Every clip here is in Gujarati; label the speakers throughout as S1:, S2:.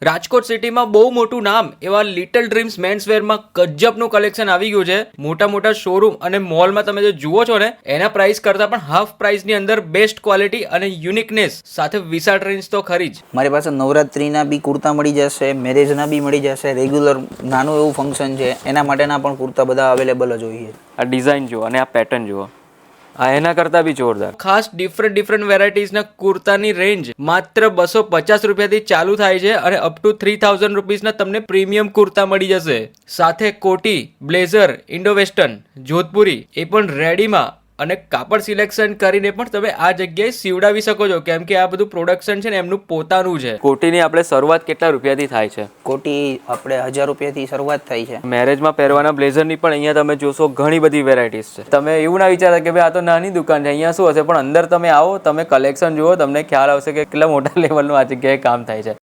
S1: રાજકોટ સિટીમાં બહુ મોટું નામ એવા લિટલ ડ્રીમ્સ મેન્સવેરમાં ગજબનું કલેક્શન આવી ગયું છે. મોટા મોટા શોરૂમ અને મોલમાં તમે જે જુઓ છો ને એના પ્રાઇસ કરતાં પણ હાફ પ્રાઇસની અંદર બેસ્ટ ક્વોલિટી અને યુનિકનેસ સાથે વિશાળ રેન્જ તો ખરી જ.
S2: મારી પાસે નવરાત્રીના બી કુર્તા મળી જશે, મેરેજના બી મળી જશે, રેગ્યુલર નાનું એવું ફંક્શન છે એના માટેના પણ કુર્તા બધા અવેલેબલ જ હોય છે.
S3: આ ડિઝાઇન જુઓ અને આ પેટર્ન જુઓ, આ એના કરતાં બી જોરદાર.
S1: ખાસ ડિફરન્ટ વેરાયટીઝના કુર્તાની રેન્જ માત્ર 250 રૂપિયાથી ચાલુ થાય છે અને અપ ટુ 3000 રૂપીસના તમને પ્રીમિયમ કુર્તા મળી જશે. સાથે કોટી, બ્લેઝર, ઇન્ડો વેસ્ટર્ન, જોધપુરી એ પણ રેડીમાં અને કાપડ સિલેક્શન કરીને પણ તમે આ જગ્યાએ સીવડાવી શકો છો, કેમ કે આ બધું પ્રોડક્શન છે ને એમનું પોતાનું છે.
S3: કોટીની આપણે શરૂઆત કેટલા રૂપિયાથી થાય છે?
S2: કોટી આપણે 1000 રૂપિયાથી શરૂઆત થાય છે.
S3: મેરેજમાં પહેરવાના બ્લેઝરની પણ અહીંયા તમે જોશો ઘણી બધી વેરાયટીઝ છે. તમે એવું ના વિચારતા કે ભાઈ આ તો નાની દુકાન છે, અહીંયા શું હશે, પણ અંદર તમે આવો, તમે કલેક્શન જુઓ, તમને ખ્યાલ આવશે કે કેટલા મોટા લેવલનું આ જગ્યાએ કામ થાય છે.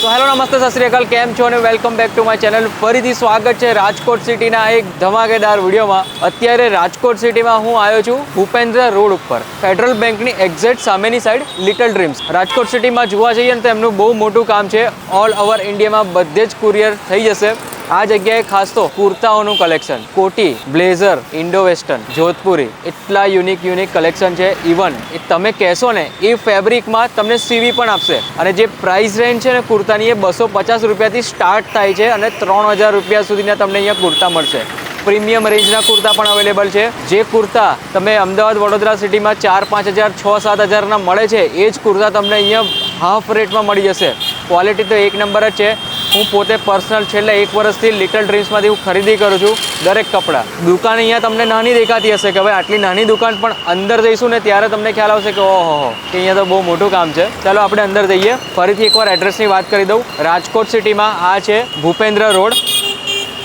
S3: તો હેલો, નમસ્તે, સત શ્રી અકાલ, કેમ છો અને welcome back to my channel. ફરીથી સ્વાગત છે રાજકોટ સિટીના એક ધમાકેદાર વિડીયોમાં. અત્યારે રાજકોટ સિટીમાં હું આવ્યો છું ભૂપેન્દ્ર રોડ ઉપર, ફેડરલ બેંકની એક્ઝેક્ટ સામેની સાઈડ લિટલ ડ્રીમ્સ. રાજકોટ સિટીમાં જોવા જઈએ ને તો એમનું બહુ મોટું કામ છે. ઓલ ઓવર ઇન્ડિયામાં બધે જ કુરિયર થઈ જશે. આ જગ્યાએ ખાસ તો કુર્તાઓનું કલેક્શન, કોટી, બ્લેઝર, ઇન્ડો વેસ્ટર્ન, જોધપુરી, એટલા યુનિક કલેક્શન છે. ઇવન એ તમે કહેશો ને એ ફેબ્રિકમાં તમને સીવી પણ આપશે. અને જે પ્રાઇસ રેન્જ છે ને કુર્તાની એ 250 રૂપિયાથી સ્ટાર્ટ થાય છે અને 3000 રૂપિયા સુધીના તમને અહીંયા કુર્તા મળશે. પ્રીમિયમ રેન્જના કુર્તા પણ અવેલેબલ છે. જે કુર્તા તમે અમદાવાદ, વડોદરા સિટીમાં 4-5 હજાર, 6-7 હજારના મળે છે એ જ કુર્તા તમને અહીંયા હાફ રેટમાં મળી જશે. ક્વોલિટી તો એક નંબર જ છે. હું પોતે પર્સનલ છેલ્લા 1 વર્ષથી લિટલ ડ્રીમ્સમાંથી હું ખરીદી કરું છું દરેક કપડાં. દુકાન અહીંયા તમને નાની દેખાતી હશે કે ભાઈ આટલી નાની દુકાન, પણ અંદર જઈશું ને ત્યારે તમને ખ્યાલ આવશે કે ઓહો કે અહીંયા તો બહુ મોટું કામ છે. ચાલો આપણે અંદર જઈએ. ફરીથી એકવાર એડ્રેસની વાત કરી દઉં. રાજકોટ સિટીમાં આ છે ભૂપેન્દ્ર રોડ.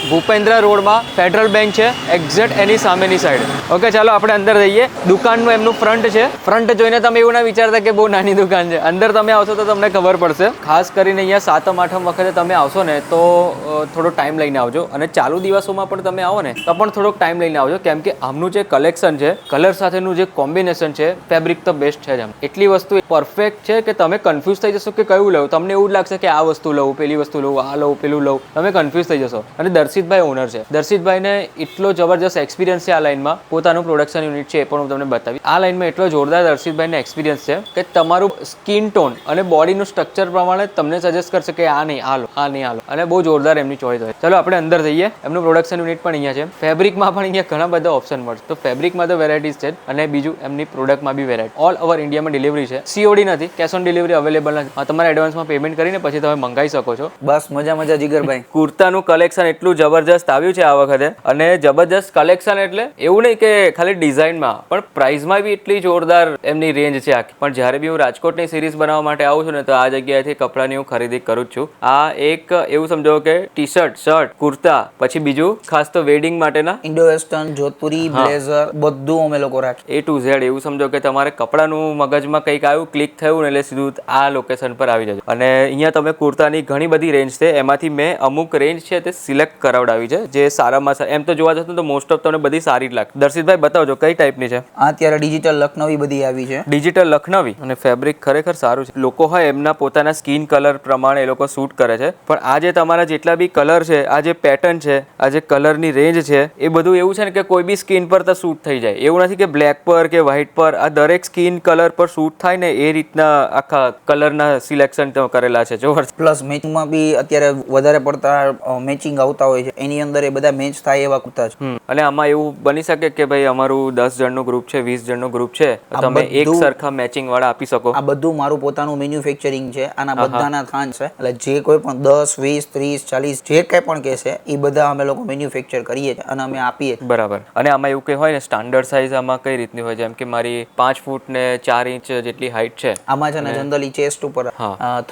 S3: ભૂપેન્દ્ર રોડમાં ફેડરલ બેંક છે, એક્ઝેક્ટ એની સામેની સાઈડ. ઓકે, ચાલો આપણે અંદર જઈએ. દુકાનનું એમનું ફ્રન્ટ છે. ફ્રન્ટ જોઈને તમે એવું ના વિચારતા કે બહુ નાની દુકાન છે. અંદર તમે આવશો તો તમને ખબર પડશે. ખાસ કરીને અહીંયા 7મ 8મ વખતે તમે આવશો ને તો થોડો ટાઈમ લઈને આવજો, અને ચાલુ દિવસોમાં પણ તમે આવો ને તો પણ થોડોક ટાઈમ લઈને આવજો, કેમ કે આમનું જે કલેક્શન છે, કલર સાથેનું જે કોમ્બિનેશન છે, ફેબ્રિક તો બેસ્ટ છે જ. એટલી વસ્તુ પરફેક્ટ છે કે તમે કન્ફ્યુઝ થઈ જશો કે કયું લઉં. તમને એવું જ લાગશે કે આ વસ્તુ લઉં, પેલી વસ્તુ લઉં, આ લઉં, પેલું લઉં. તમે કન્ફ્યુઝ થઈ જશો. અને દર્શિતભાઈ ઓનર છે. દર્શિતભાઈને એટલો જબરજસ્ત એક્સપિરિયન્સ છે આ લાઈનમાં. પોતાનું પ્રોડક્શન યુનિટ છે એ પણ હું તમને બતાવી. આ લાઈનમાં એટલો જોરદાર દર્શિતભાઈને એક્સપિરિયન્સ છે કે તમારું સ્કિન ટોન અને બોડીનું સ્ટ્રક્ચર પ્રમાણે તમને સજેસ્ટ કરશે કે આ નહીં, આ લો, આ નહીં, આ લો. અને બહુ જોરદાર એમની ચોઈસ હોય. ચલો આપણે અંદર જઈએ. એમનું પ્રોડક્શન યુનિટ પણ અહીંયા છે. ફેબ્રિકમાં પણ અહીંયા ઘણા બધા ઓપ્શન મળશે. તો ફેબ્રિકમાં તો વેરાયટીઝ છે, અને બીજું એમની પ્રોડક્ટમાં બી વેરાયટી. ઓલ ઓવર ઇન્ડિયામાં ડિલિવરી છે. COD નથી, કેશ ઓન ડિલિવરી અવેલેબલ નથી. તમારે એડવાન્સમાં પેમેન્ટ કરીને પછી તમે મંગાવી શકો છો.
S2: બસ મજા જીગરભાઈ.
S3: કુર્તાનું કલેક્શન એટલું જબરજસ્ત આવ્યું છે આ વખતે, અને જબરજસ્ત કલેક્શન એટલે એવું નહીં કે ખાલી ડિઝાઇનમાં, પણ પ્રાઇસમાં બી એટલી જોરદાર એમની રેન્જ છે આખી. પણ જ્યારે બી હું રાજકોટની સિરીઝ બનાવવા માટે આવું છું ને તો આ જગ્યાએથી કપડાની હું ખરીદી કરું જ છું. આ એક એવું સમજો કે ટી શર્ટ, શર્ટ, કુર્તા, પછી બીજું ખાસ તો વેડિંગ માટેના
S2: ઇન્ડો વેસ્ટર્ન, જોધપુરી, બ્લેઝર બધું અમે લોકો રાખીએ.
S3: A to Z. એવું સમજો કે તમારે કપડાનું મગજમાં કંઈક આવ્યું, ક્લિક થયું ને એટલે સીધું આ લોકેશન પર આવી જજો. અને અહીંયા તમે કુર્તાની ઘણી બધી રેન્જ છે, એમાંથી મેં અમુક રેન્જ છે તે સિલેક્ટ કરાવડાવી છે, જે સારામાં એમ તો જોવા જશો તો મોસ્ટ ઓફ તમને બધી સારી જ લાગે. દર્શિતભાઈ બતાવજો કઈ ટાઈપની છે.
S2: આ અત્યારે ડિજિટલ લખનવી બધી આવી છે.
S3: ડિજિટલ લખનવી, અને ફેબ્રિક ખરેખર સારું છે. લોકો હોય એમના પોતાના સ્કિન કલર પ્રમાણે એ લોકો શૂટ કરે છે, પણ આ જે તમારા જેટલા બી કલર છે, આ જે પેટર્ન છે, આ જે કલરની રેન્જ છે, એ બધું એવું છે ને કે કોઈ બી સ્કિન પર તો શૂટ થઈ જાય. એવું નથી કે બ્લેક પર કે વ્હાઇટ પર, આ દરેક સ્કિન કલર પર શૂટ થાય ને એ રીતના આખા કલરના સિલેક્શન કરેલા છે. જો
S2: પ્લસ મેચિંગમાં બી અત્યારે વધારે પડતા મેચિંગ આવતા હોય છે, એની અંદર એ બધા મેચ થાય એવા કુર્તા છે.
S3: અને આમાં એવું બની શકે કે ભાઈ અમારું 10 જણનું ગ્રુપ છે, 20 જણનું ગ્રુપ છે, તમે એક સરખા મેચિંગ વાળા આપી શકો.
S2: આ બધું મારું પોતાનું મેન્યુફેક્ચરિંગ છે. આના બધાના થાન છે, એટલે જે કોઈ પણ 10, 20, 30, 40 જે કઈ પણ કહેશે એ બધા અમે લોકો મેન્યુફેક્ચર કરીએ છીએ અને અમે આપીએ.
S3: બરાબર. અને આમાં એવું કંઈ હોય ને સ્ટાન્ડર્ડ સાઇઝ આમાં કઈ રીતની હોય? જેમ કે મારી 5 ફૂટ ને 4 ઇંચ જેટલી હાઈટ છે.
S2: આમાં છે ને જનરલી ચેસ્ટ ઉપર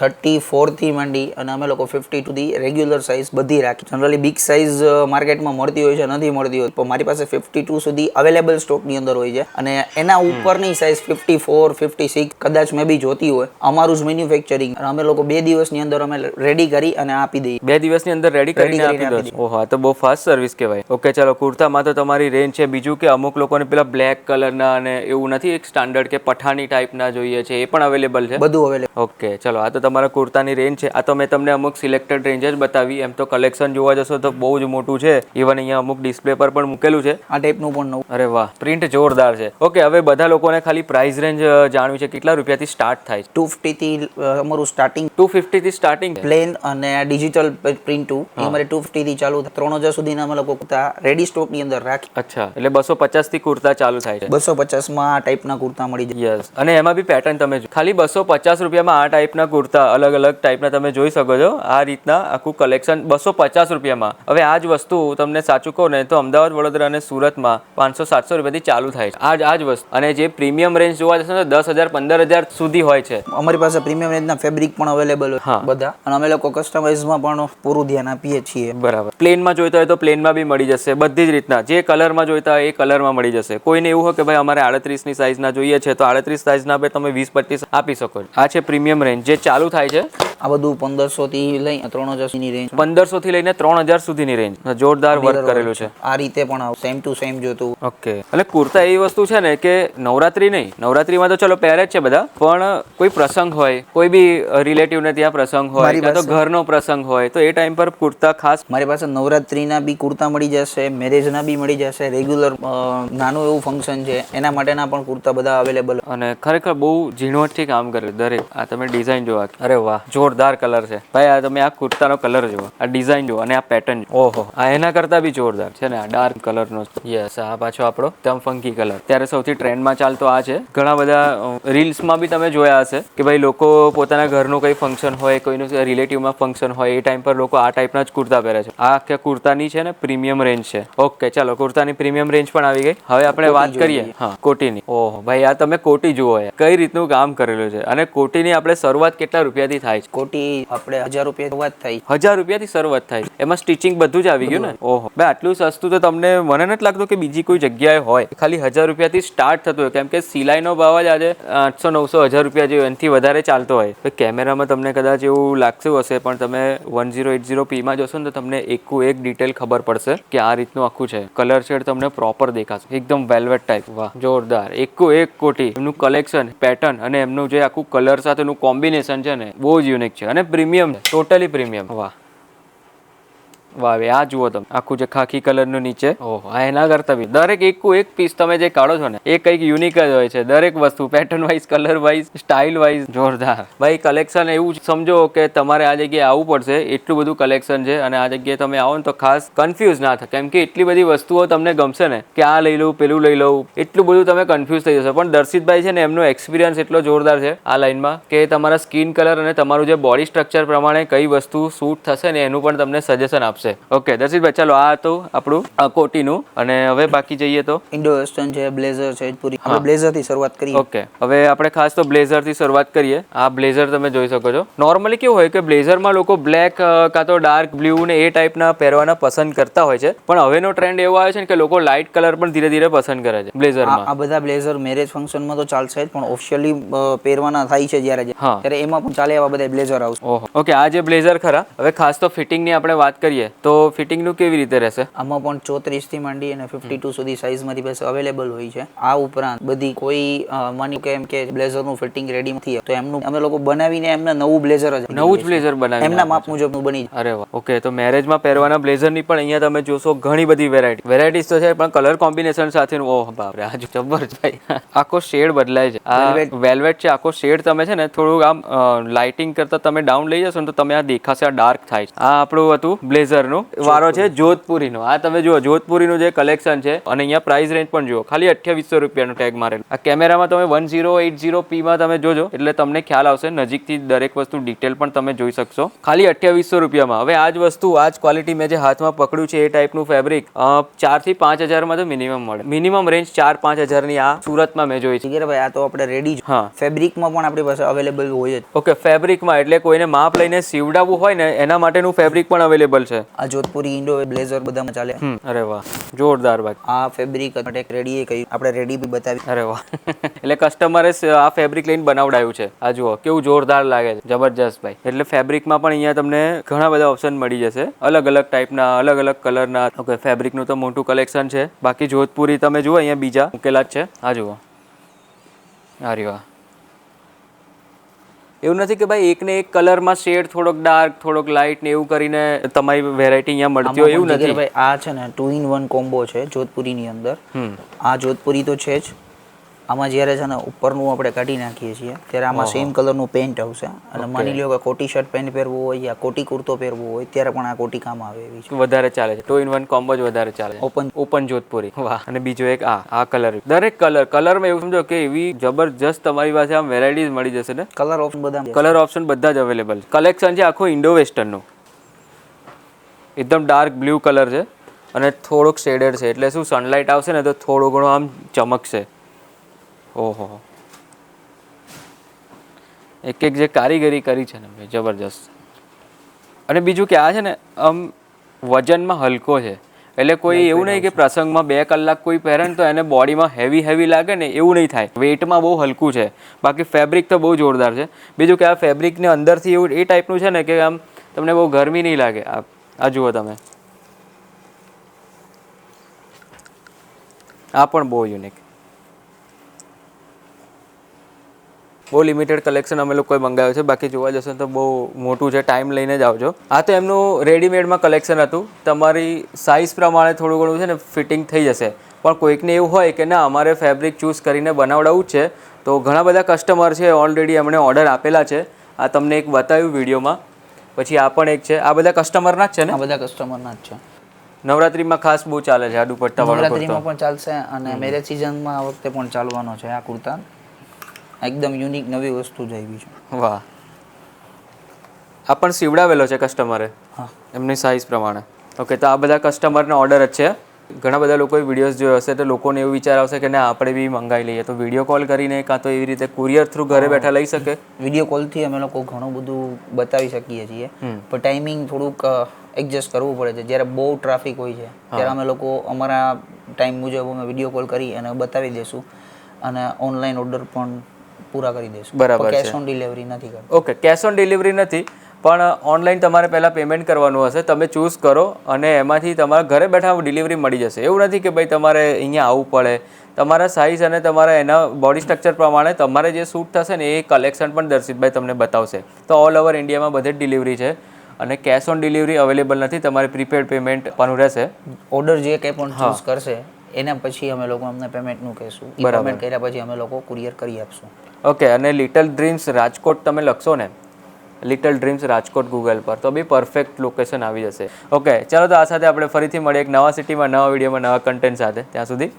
S2: 34 થી માંડી અને અમે લોકો 50 સુધી રેગ્યુલર સાઇઝ બધી રાખી. જનરલી બિગ બિગ સાઇઝ માર્કેટમાં મળતી હોય છે, નથી મળતી હોય, તો મારી પાસે 52 સુધી અવેલેબલ સ્ટોકની અંદર હોય છે અને એના ઉપરની સાઇઝ 54, 56 કદાચ મે બી જોતી હોય. અમારું જ મેન્યુફેક્ચરિંગ અને અમે લોકો 2 દિવસની અંદર અમે રેડી કરી અને આપી દઈએ.
S3: 2 દિવસની અંદર રેડી કરીને આપી દો છો? ઓહો, આ તો બહુ ફાસ્ટ સર્વિસ કહેવાય. ઓકે, ચાલો, કુર્તામાં તો તમારી રેન્જ છે. બીજું કે અમુક લોકોને પેલા બ્લેક કલરના અને એવું નથી, એક સ્ટાન્ડર્ડ કે પઠાણી ટાઈપના જોઈએ છે, એ પણ અવેલેબલ છે?
S2: બધું અવેલેબલ.
S3: ઓકે, ચલો, આ તો તમારા કુર્તાની રેન્જ છે. આ તો મેં તમને અમુક સિલેક્ટેડ રેન્જ જ બતાવી. એમ તો કલેક્શન જોવા જશો તો બહુ જ મોટું છે. ઇવન અહીંયા અમુક ડિસ્પ્લે પર પણ મૂકેલું છે.
S2: આ ટાઈપનું પણ નવું.
S3: અરે વાહ, પ્રિન્ટ જોરદાર છે. ઓકે, હવે બધા લોકોને ખાલી પ્રાઇસ રેન્જ જાણવી છે, કેટલા રૂપિયાથી સ્ટાર્ટ થાય છે?
S2: 250 થી અમારું સ્ટાર્ટિંગ.
S3: 250 થી સ્ટાર્ટિંગ.
S2: પ્લેન અને ડિજિટલ પ્રિન્ટ અમારે 250 થી ચાલુ થાય. 3000 સુધીના અમે લોકો કુર્તા રેડી સ્ટોકની અંદર રાખી.
S3: અચ્છા, એટલે 250 થી કુર્તા ચાલુ થાય છે.
S2: 250 માં આ ટાઈપના કુર્તા મળી જાય.
S3: યસ, અને એમાં બી પેટર્ન તમે ખાલી 250 રૂપિયામાં આ ટાઈપના કુર્તા અલગ અલગ ટાઈપના તમે જોઈ શકો છો. આ રીતના આખું કલેક્શન 250 રૂપિયામાં. હવે આ જ વસ્તુ તમને સાચું કહું ને તો અમદાવાદ, વડોદરા અને સુરતમાં 500-700 રૂપિયાથી ચાલુ થાય છે. આ જ વસ્તુ. અને જે પ્રીમિયમ રેન્જ જોવા જશે તો 10,000-15,000 સુધી હોય છે.
S2: અમારી પાસે પ્રીમિયમ રેન્જના ફેબ્રિક પણ અવેલેબલ હોય બધા, અને અમે લોકો કસ્ટમાઇઝમાં પણ પૂરું ધ્યાન આપીએ છીએ.
S3: બરાબર. પ્લેનમાં જોઈતા હોય તો પ્લેનમાં બી મળી જશે. બધી જ રીતના જે કલરમાં જોઈતા હોય એ કલરમાં મળી જશે. કોઈને એવું હોય કે ભાઈ અમારે 38 ની સાઈઝના જોઈએ છે તો 38 સાઈઝના બે તમે 20-25 આપી શકો છો. આ છે પ્રીમિયમ રેન્જ જે ચાલુ થાય છે.
S2: આ બધું 1500 થી લઈ 3000 સુધીની રેન્જ.
S3: 1500 થી લઈને 3000 સુધીની રેન્જ. જોરદાર વર્ક કરેલું છે.
S2: આ રીતે પણ સેમ ટુ સેમ જોતું.
S3: ઓકે, એટલે કુર્તા એવી વસ્તુ છે ને કે નવરાત્રી નહીં, નવરાત્રીમાં તો ચલો પહેરે જ છે બધા, પણ કોઈ પ્રસંગ હોય, કોઈ બી રિલેટિવને ત્યાં પ્રસંગ હોય કાં તો ઘરનો પ્રસંગ હોય તો એ ટાઈમ પર કુર્તા ખાસ.
S2: મારી પાસે નવરાત્રીના બી કુર્તા મળી જશે, મેરેજના બી મળી જશે, રેગ્યુલર નાનું એવું ફંક્શન છે એના માટેના પણ કુર્તા બધા અવેલેબલ.
S3: અને ખરેખર બહુ ઝીણવટથી કામ કરેલું દરેક. આ તમે ડિઝાઇન જોવા, અરે વાહ, જોરદાર કલર છે ભાઈ. આ તમે આ કુર્તાનો કલર જુઓ, આ ડિઝાઇન જુઓ અને આ પેટર્ન. ઓહો, આ એના કરતા બી જોરદાર છે ને. આ ડાર્ક કલરનો. યસ, આ પાછો આપણો એકદમ ફંકી કલર. ત્યારે સૌથી ટ્રેન્ડમાં ચાલતો આ છે. ઘણા બધા રીલ્સમાં બી તમે જોયા હશે કે ભાઈ લોકો પોતાના ઘરનું કંઈ ફંક્શન હોય, કોઈનું રિલેટિવમાં ફંક્શન હોય, એ ટાઈમ પર લોકો આ ટાઈપના જ કુર્તા પહેરે છે. આ આખા કુર્તાની છે ને પ્રીમિયમ રેન્જ છે. ઓકે, ચાલો, કુર્તાની પ્રીમિયમ રેન્જ પણ આવી ગઈ. હવે આપણે વાત કરીએ હા કોટીની. ઓહો ભાઈ, આ તમે કોટી જુઓ કઈ રીતનું કામ કરેલું છે. અને કોટીની આપણે શરૂઆત કેટલા રૂપિયાથી થાય છે?
S2: કોટી આપણે 1000 રૂપિયા શરૂઆત થાય.
S3: 1000 રૂપિયાથી શરૂઆત થાય. એમાં સ્ટિચિંગ બધું જ આવી ગયું ને. ઓહો ભાઈ, આટલું સસ્તું તો તમને મને નથી લાગતું કે બીજી કોઈ જગ્યાએ હોય. ખાલી 1000 રૂપિયાથી સ્ટાર્ટ થતું હોય, કેમ કે સિલાઈનો ભાવ જ આજે 800-900 રૂપિયા જેવો એનાથી વધારે ચાલતો હોય. તો કેમેરામાં તમને કદાચ એવું લાગતું હશે, પણ તમે 1080p માં જશો ને તો તમને એક ડિટેલ ખબર પડશે કે આ રીતનું આખું છે. કલર શેડ તમને પ્રોપર દેખાશે, એકદમ વેલ્વેટ ટાઈપ. વાહ, જોરદાર. એક કોટી એમનું કલેક્શન, પેટર્ન અને એમનું જે આખું કલર સાથેનું કોમ્બિનેશન છે ને બહુ જ યુનિક છે અને પ્રીમિયમ, ટોટલી પ્રીમિયમ. વાહ વાહ, આ જુઓ તમે આખું જે ખાખી કલરનું નીચે. ઓહો, આ એના કરતા બી દરેક એક પીસ તમે જે કાઢો છો ને એ કંઈક યુનિક જ હોય છે. દરેક વસ્તુ pattern wise, colour wise, style wise જોરદાર. ભાઈ કલેક્શન એવું સમજો કે તમારે આ જગ્યાએ આવવું પડશે, એટલું બધું કલેક્શન છે. અને આ જગ્યાએ તમે આવો ને તો ખાસ કન્ફ્યુઝ ના થાય, કેમ કે એટલી બધી વસ્તુઓ તમને ગમશે ને કે આ લઈ લઉં, પેલું લઈ લઉં, એટલું બધું તમે કન્ફ્યુઝ થઈ જશો. પણ દર્શિતભાઈ છે ને એમનો એક્સપિરિયન્સ એટલો જોરદાર છે આ લાઈનમાં કે તમારા સ્કિન કલર અને તમારું જે બોડી સ્ટ્રક્ચર પ્રમાણે કઈ વસ્તુ સૂટ થશે ને એનું પણ તમને સજેશન આપશે. ઓકે દર્શિતભાઈ, ચાલો, આ હતું આપણું કોટીનું. અને હવે બાકી જઈએ તો
S2: ઇન્ડો વેસ્ટર્ન છે, બ્લેઝર છે, પૂરી આપણે બ્લેઝર થી શરૂઆત કરીએ.
S3: ઓકે, હવે આપણે ખાસ તો બ્લેઝર થી શરૂઆત કરીએ. આ બ્લેઝર તમે જોઈ શકો છો. નોર્મલી કેવું હોય કે બ્લેઝરમાં લોકો બ્લેક કાં તો ડાર્ક બ્લુ ને એ ટાઈપના પહેરવાના પસંદ કરતા હોય છે, પણ હવેનો ટ્રેન્ડ એવો આવ્યો છે કે લોકો લાઇટ કલર પણ ધીરે ધીરે પસંદ કરે છે બ્લેઝરમાં.
S2: આ બધા બ્લેઝર મેરેજ ફંક્શનમાં તો ચાલશે જ, પણ ઓફિશિયલી પહેરવાના થાય છે ત્યારે એમાં પણ ચાલે એવા બધા બ્લેઝર આવશે.
S3: ઓહો, ઓકે, આ જે બ્લેઝર ખરા. હવે ખાસ તો ફિટિંગની આપણે વાત કરીએ તો ફિટિંગનું કેવી રીતે રહેશે?
S2: આમાં પણ 34 થી માંડી અને 52 સુધી સાઈઝ મારી પાસે અવેલેબલ હોય છે. આ ઉપરાંત બધી કોઈ માની કે એમ કે બ્લેઝરનું ફિટિંગ રેડી નથી તો એમનું અમે લોકો બનાવીને એમને નવું બ્લેઝર
S3: જ બ્લેઝર બનાવી
S2: એમના માપ મુજબનું બની.
S3: અરે વાહ, ઓકે. તો મેરેજમાં પહેરવાના બ્લેઝરની પણ અહીંયા તમે જોશો ઘણી બધી વેરાયટીઝ તો છે, પણ કલર કોમ્બિનેશન સાથેનું ઓહ બાપરે, આ જબરજસ્ત ભાઈ. આખો શેડ બદલાય છે. આ વેલ્વેટ છે આખો શેડ. તમે છે ને થોડું આમ લાઇટિંગ કરતા તમે ડાઉન લઈ જશો ને તો તમે આ દેખાશે, આ ડાર્ક થાય છે. આ આપણું હતું બ્લેઝરનું. વારો છે જોધપુરીનો. આ તમે જુઓ જોધપુરીનું જે કલેક્શન છે અને અહીંયા પ્રાઇસ રેન્જ પણ જુઓ, ખાલી 2800 રૂપિયાનો ટેગ મારેલો. આ કેમેરામાં તમે 1080p માં તમે જોજો એટલે તમને ખ્યાલ આવશે. નજીકથી દરેક વસ્તુ ડિટેલ પણ તમે જોઈ શકશો. ખાલી 2800 રૂપિયામાં. હવે આ જ વસ્તુ, આ જ ક્વોલિટી મેં જે હાથમાં પકડ્યું છે એ ટાઈપનું ફેબ્રિક 4 થી 5000 માં તો મિનિમમ મળે. મિનિમમ રેન્જ 4-5000 ની આ સુરતમાં મેં જોઈ છે.
S2: ભાઈ આ તો આપણે રેડી. હા, ફેબ્રિકમાં પણ આપણી પાસે અવેલેબલ હોય જ.
S3: ઓકે, ફેબ્રિકમાં એટલે કોઈને માપ લઈને સીવડાવવું હોય ને એના માટેનું ફેબ્રિક પણ અવેલેબલ છે.
S2: આ જોધપુરી ઇન્ડો બ્લેઝર બધામાં ચાલે.
S3: અરે વાહ, જોરદાર ભાઈ.
S2: આ ફેબ્રિક માટે રેડી એ કહ્યું, આપણે રેડી બી બતાવી.
S3: અરે વાહ. એટલે કસ્ટમરે આ ફેબ્રિક લઈને બનાવડાયું છે. આ જુઓ કેવું જોરદાર લાગે છે, જબરજસ્ત ભાઈ. એટલે ફેબ્રિકમાં પણ અહીંયા તમને ઘણા બધા ઓપ્શન મળી જશે, અલગ અલગ ટાઈપના, અલગ અલગ કલરના. ઓકે, ફેબ્રિકનું તો મોટું કલેક્શન છે. બાકી જોધપુરી તમે જુઓ અહીંયા બીજા મૂકેલા જ છે. આ જુઓ, અરે વાહ. એવું નથી કે ભાઈ એકને એક કલરમાં શેડ થોડોક ડાર્ક થોડોક લાઇટ ને એવું કરીને તમારી વેરાયટી અહીંયા મળતી હોય એવું નથી.
S2: ભાઈ આ છે ને 2-in-1 કોમ્બો છે જોધપુરીની અંદર. આ જોધપુરી તો છે જ. આમાં જ્યારે છે ને ઉપરનું આપણે કાઢી નાખીએ છીએ ત્યારે આમાં સેમ કલરનું પેન્ટ આવશે. અને માની લો કે કોટી શર્ટ પેન્ટ પહેરવું હોય યા કોટી કુર્તો પહેરવું હોય ત્યારે પણ આ કોટી કામ આવે એવી છે.
S3: વધારે ચાલે છે. 2-in-1 કોમ્બો જ વધારે ચાલે છે. ઓપન જોધપુરી. વાહ. અને બીજો એક આ કલર. દરેક કલરમાં એવું સમજો કે એવી જબરજસ્ત તમારી પાસે આમ વેરાયટીઝ મળી જશે ને. કલર ઓપ્શન બધા જ અવેલેબલ. કલેક્શન છે આખું ઇન્ડો વેસ્ટર્નનું. એકદમ ડાર્ક બ્લુ કલર છે અને થોડોક શેડેડ છે, એટલે શું સનલાઇટ આવશે ને તો થોડું ઘણું આમ ચમકશે. ઓહો, એક એક જે કારીગરી કરી છે ને ભાઈ, જબરજસ્ત. અને બીજું કે આ છે ને આમ વજનમાં હલકો છે, એટલે કોઈ એવું નહીં કે પ્રસંગમાં 2 કલાક કોઈ પહેરે ને તો એને બોડીમાં હેવી લાગે ને એવું નહીં થાય. વેઇટમાં બહુ હલકું છે. બાકી ફેબ્રિક તો બહુ જોરદાર છે. બીજું કે આ ફેબ્રિકને અંદરથી એવું એ ટાઈપનું છે ને કે આમ તમને બહુ ગરમી નહીં લાગે. આ જુઓ તમે, આ પણ બહુ યુનિક. બહુ લિમિટેડ કલેક્શન અમે લોકોએ મંગાવ્યું છે. બાકી જોવા જશો તો બહુ મોટું છે, ટાઈમ લઈને જ આવજો. આ તો એમનું રેડીમેડમાં કલેક્શન હતું. તમારી સાઇઝ પ્રમાણે થોડું ઘણું છે ને ફિટિંગ થઈ જશે. પણ કોઈકને એવું હોય કે ના અમારે ફેબ્રિક ચૂઝ કરીને બનાવડાવવું જ છે, તો ઘણા બધા કસ્ટમર છે ઓલરેડી એમણે ઓર્ડર આપેલા છે. આ તમને એક બતાવ્યું વિડીયોમાં. પછી આ પણ એક છે. આ બધા કસ્ટમરના જ છે ને?
S2: આ બધા કસ્ટમરના જ છે.
S3: નવરાત્રીમાં ખાસ બહુ ચાલે છે આ દુપટ્ટા વાળો કુર્તો.
S2: નવરાત્રીમાં પણ ચાલશે અને મેરેજ સિઝનમાં આ વખતે પણ ચાલવાનો છે આ કુર્તા. એકદમ યુનિક નવી વસ્તુ જ આવી છે.
S3: વાહ. આ પણ સીવડાવેલો છે કસ્ટમરે
S2: હા,
S3: એમની સાઇઝ પ્રમાણે. ઓકે, તો આ બધા કસ્ટમરનો ઓર્ડર જ છે. ઘણા બધા લોકોએ વિડીયોઝ જોયો હશે તો લોકોને એવું વિચાર આવશે કે ના આપણે બી મંગાવી લઈએ, તો વિડીયો કોલ કરીને કાં તો એવી રીતે કુરિયર થ્રુ ઘરે બેઠા લઈ શકે.
S2: વિડીયો કોલથી અમે લોકો ઘણું બધું બતાવી શકીએ છીએ, પણ ટાઈમિંગ થોડુંક એડજસ્ટ કરવું પડે છે. જ્યારે બહુ ટ્રાફિક હોય છે ત્યારે અમે લોકો અમારા ટાઈમ મુજબ અમે વિડીયો કોલ કરી અને બતાવી દઈશું અને ઓનલાઈન ઓર્ડર પણ પૂરા કરી દઈશું.
S3: બરાબર છે.
S2: કેશ ઓન ડિલિવરી નથી કરતા.
S3: ઓકે, કેશ ઓન ડિલિવરી નથી, પણ ઓનલાઈન તમારે પહેલાં પેમેન્ટ કરવાનું હશે. તમે ચૂઝ કરો અને એમાંથી તમારા ઘરે બેઠા ડિલિવરી મળી જશે. એવું નથી કે ભાઈ તમારે અહીંયા આવવું પડે. તમારા સાઇઝ અને તમારા એના બોડી સ્ટ્રક્ચર પ્રમાણે તમારે જે સૂટ થશે ને એ કલેક્શન પણ દર્શિતભાઈ તમને બતાવશે. તો ઓલ ઓવર ઇન્ડિયામાં બધે જ ડિલિવરી છે અને કેશ ઓન ડિલિવરી અવેલેબલ નથી. તમારે પ્રીપેડ પેમેન્ટ આપવાનું રહેશે.
S2: ઓર્ડર જે કંઈ પણ ચૂઝ કરશે એના પછી અમે લોકો અમને પેમેન્ટનું કહેશું. પેમેન્ટ કર્યા પછી અમે લોકો કુરિયર કરી આપશું.
S3: ઓકે, અને લિટલ ડ્રીમ્સ રાજકોટ તમે લખશો ને, લિટલ ડ્રીમ્સ રાજકોટ ગૂગલ પર, તો બી પરફેક્ટ લોકેશન આવી જશે. ઓકે, ચાલો તો આ સાથે આપણે ફરીથી મળીએ એક નવા સિટીમાં, નવા વિડીયોમાં, નવા કન્ટેન્ટ સાથે. ત્યાં સુધી